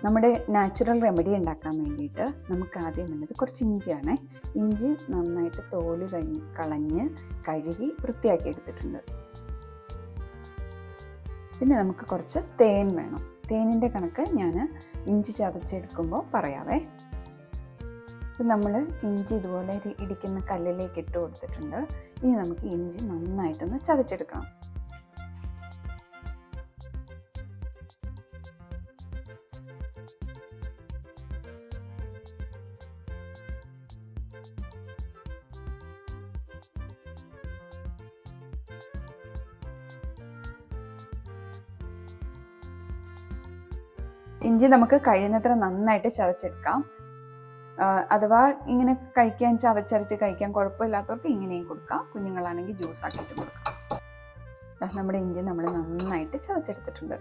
നമ്മുടെ natural remedy ഉണ്ടാക്കാൻ വേണ്ടിയിട്ട് നമുക്ക് ആദ്യം വേണ്ടത് കുറച്ച് ഇഞ്ചിയാണ്. ഇഞ്ചി നന്നായിട്ട് തോല് കളഞ്ഞ് കഴുകി വൃത്തിയാക്കി എടുത്തിട്ടുണ്ട്. പിന്നെ നമുക്ക് കുറച്ച് തേൻ വേണം. തേനിൻ്റെ കണക്ക് ഞാൻ ഇഞ്ചി ചതച്ചെടുക്കുമ്പോൾ പറയാവേ. അപ്പം നമ്മൾ ഇഞ്ചി ഇതുപോലെ ഇടിക്കുന്ന കല്ലിലേക്ക് ഇട്ട് കൊടുത്തിട്ടുണ്ട്. ഇനി നമുക്ക് ഇഞ്ചി നന്നായിട്ടൊന്ന് ചതച്ചെടുക്കണം. ഇഞ്ചി നമുക്ക് കഴിയുന്നത്ര നന്നായിട്ട് ചതച്ചെടുക്കാം. അഥവാ ഇങ്ങനെ ചവച്ചരച്ച് കഴിക്കാൻ കുഴപ്പമില്ലാത്തവർക്ക് ഇങ്ങനെയും കൊടുക്കാം. കുഞ്ഞുങ്ങളാണെങ്കിൽ ജ്യൂസ് ആക്കിയിട്ട് കൊടുക്കാം. നമ്മുടെ ഇഞ്ചി നമ്മൾ നന്നായിട്ട് ചതച്ചെടുത്തിട്ടുണ്ട്.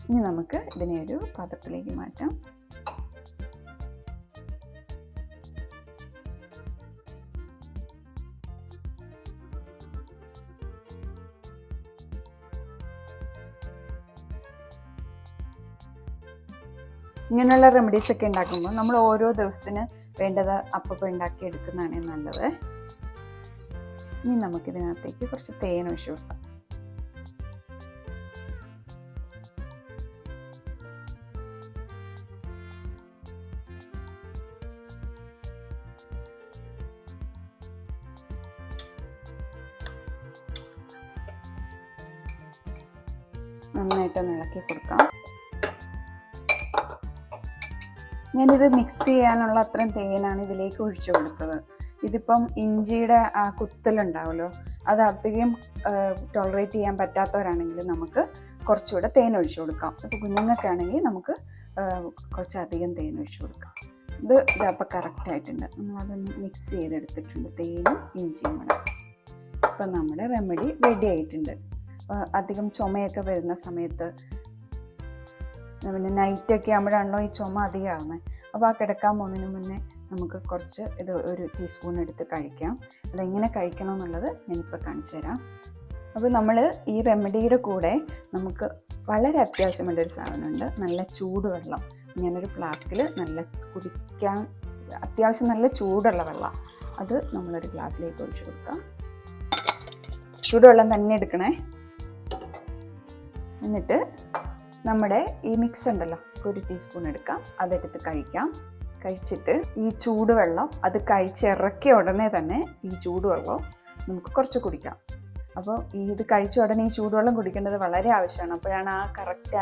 ഇനി നമുക്ക് ഇതിനെ ഒരു പാത്രത്തിലേക്ക് മാറ്റാം. ഇങ്ങനെയുള്ള റെമഡീസൊക്കെ ഉണ്ടാക്കുമ്പോൾ നമ്മൾ ഓരോ ദിവസത്തിന് വേണ്ടത് അപ്പം ഉണ്ടാക്കി എടുക്കുന്നതാണ് നല്ലത്. ഇനി നമുക്കിതിനകത്തേക്ക് കുറച്ച് തേൻ ഒഴിച്ചു കൊടുക്കാം. നന്നായിട്ടൊന്ന് ഇളക്കി കൊടുക്കാം. ഞാനിത് മിക്സ് ചെയ്യാനുള്ള അത്രയും തേനാണ് ഇതിലേക്ക് ഒഴിച്ചു കൊടുത്തത്. ഇതിപ്പം ഇഞ്ചിയുടെ ആ കുത്തലുണ്ടാവുമല്ലോ, അത് അധികം ടോളറേറ്റ് ചെയ്യാൻ പറ്റാത്തവരാണെങ്കിൽ നമുക്ക് കുറച്ചുകൂടെ തേൻ ഒഴിച്ചു കൊടുക്കാം. അപ്പോൾ കുഞ്ഞുങ്ങൾക്കാണെങ്കിൽ നമുക്ക് കുറച്ചധികം തേൻ ഒഴിച്ചു കൊടുക്കാം. ഇത് അപ്പം കറക്റ്റായിട്ടുണ്ട്. നമ്മളതൊന്ന് മിക്സ് ചെയ്തെടുത്തിട്ടുണ്ട്, തേനും ഇഞ്ചിയും കൂടെ. അപ്പം നമ്മുടെ റെമഡി റെഡി ആയിട്ടുണ്ട്. അധികം ചുമയൊക്കെ വരുന്ന സമയത്ത്, പിന്നെ നൈറ്റൊക്കെ ആകുമ്പോഴാണല്ലോ ഈ ചുമ അധികമാകുന്നത്. അപ്പോൾ ആ കിടക്കാൻ പോകുന്നതിന് മുന്നേ നമുക്ക് കുറച്ച് ഇത് ഒരു ടീസ്പൂൺ എടുത്ത് കഴിക്കാം. അതെങ്ങനെ കഴിക്കണം എന്നുള്ളത് ഞാനിപ്പോൾ കാണിച്ചു തരാം. അപ്പോൾ നമ്മൾ ഈ റെമഡിയുടെ കൂടെ നമുക്ക് വളരെ അത്യാവശ്യമുള്ളൊരു സാധനമുണ്ട്, നല്ല ചൂടുവെള്ളം. ഞാനൊരു ഫ്ലാസ്കിൽ കുടിക്കാൻ അത്യാവശ്യം നല്ല ചൂടുള്ള വെള്ളം, അത് നമ്മളൊരു ഗ്ലാസ്സിലേക്ക് ഒഴിച്ചു കൊടുക്കാം. ചൂടുവെള്ളം തന്നെ എടുക്കണേ. എന്നിട്ട് നമ്മുടെ ഈ മിക്സ് ഉണ്ടല്ലോ, ഒരു ടീസ്പൂൺ എടുക്കാം, അതെടുത്ത് കഴിക്കാം. കഴിച്ചിട്ട് ഈ ചൂടുവെള്ളം അത് കഴിച്ചിറക്കിയ ഉടനെ തന്നെ ഈ ചൂടുവെള്ളം നമുക്ക് കുറച്ച് കുടിക്കാം. അപ്പോൾ ഇത് കഴിച്ച ഉടനെ ഈ ചൂടുവെള്ളം കുടിക്കേണ്ടത് വളരെ ആവശ്യമാണ്. അപ്പോഴാണ് ആ കറക്റ്റ്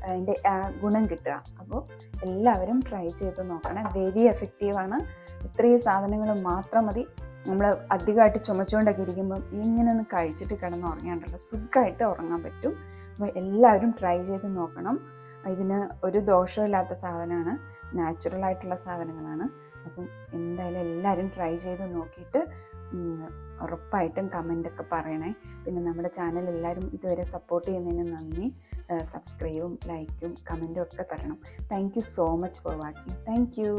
അതിൻ്റെ ഗുണം കിട്ടുക. അപ്പോൾ എല്ലാവരും ട്രൈ ചെയ്ത് നോക്കണം. വെരി എഫക്റ്റീവാണ്. ഇത്രയും സാധനങ്ങൾ മാത്രം മതി. നമ്മൾ അധികമായിട്ട് ചുമച്ചുകൊണ്ടൊക്കെ ഇരിക്കുമ്പം ഇങ്ങനെ ഒന്ന് കഴിച്ചിട്ട് കിടന്ന് ഉറങ്ങാണ്ടല്ലോ, സുഖമായിട്ട് ഉറങ്ങാൻ പറ്റും. അപ്പോൾ എല്ലാവരും ട്രൈ ചെയ്ത് നോക്കണം. ഇതിന് ഒരു ദോഷമില്ലാത്ത സാധനമാണ്, നാച്ചുറലായിട്ടുള്ള സാധനങ്ങളാണ്. അപ്പം എന്തായാലും എല്ലാവരും ട്രൈ ചെയ്ത് നോക്കിയിട്ട് ഉറപ്പായിട്ടും കമൻ്റൊക്കെ പറയണേ. പിന്നെ നമ്മുടെ ചാനൽ എല്ലാവരും ഇതുവരെ സപ്പോർട്ട് ചെയ്യുന്നതിന് നന്ദി. സബ്സ്ക്രൈബും ലൈക്കും കമൻറ്റും ഒക്കെ തരണം. Thank you so much for watching. Thank you.